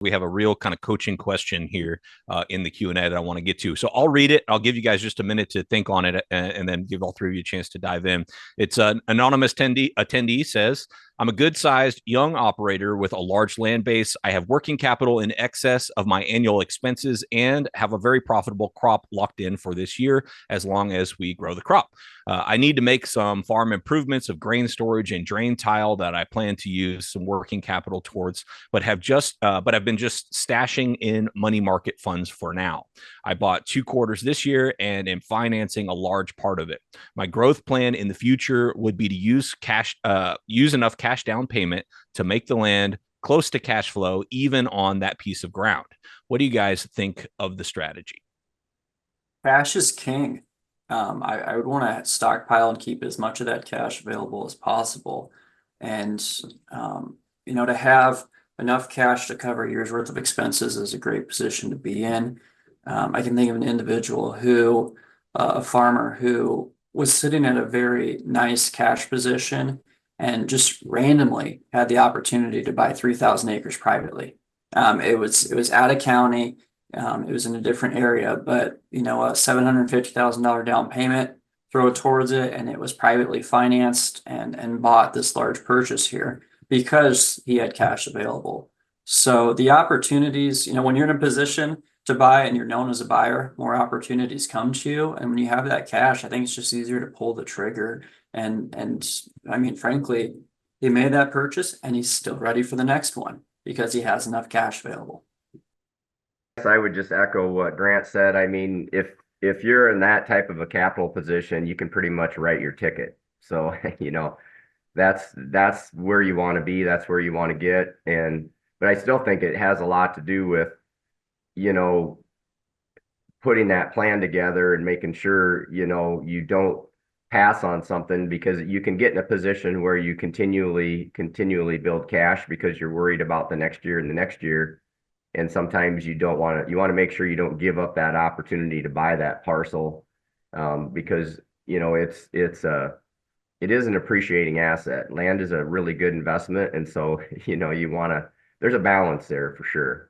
We have a real kind of coaching question here in the Q&A that I want to get to. So I'll read it. I'll give you guys just a minute to think on it and then give all three of you a chance to dive in. It's an anonymous attendee says, I'm a good-sized young operator with a large land base. I have working capital in excess of my annual expenses and have a very profitable crop locked in for this year as long as we grow the crop. I need to make some farm improvements of grain storage and drain tile that I plan to use some working capital towards, but have been just stashing in money market funds for now. I bought 2 quarters this year and am financing a large part of it. My growth plan in the future would be to use enough cash down payment to make the land close to cash flow, even on that piece of ground. What do you guys think of the strategy? Cash is king. I would want to stockpile and keep as much of that cash available as possible. And, to have enough cash to cover a year's worth of expenses is a great position to be in. I can think of an individual a farmer who was sitting at a very nice cash position and just randomly had the opportunity to buy 3,000 acres privately. It was out of county. It was in a different area, but a $750,000 down payment, throw it towards it, and it was privately financed and bought this large purchase here because he had cash available. So the opportunities, when you're in a position to buy and you're known as a buyer, more opportunities come to you. And when you have that cash, I think it's just easier to pull the trigger. And I mean, frankly, he made that purchase and he's still ready for the next one because he has enough cash available. I would just echo what Grant said. I mean, if you're in that type of a capital position, you can pretty much write your ticket. So, that's where you want to be. That's where you want to get. But I still think it has a lot to do with, putting that plan together and making sure, you don't pass on something, because you can get in a position where you continually build cash because you're worried about the next year and the next year. And sometimes you want to make sure you don't give up that opportunity to buy that parcel, because it is an appreciating asset. Land is a really good investment, and so there's a balance there for sure.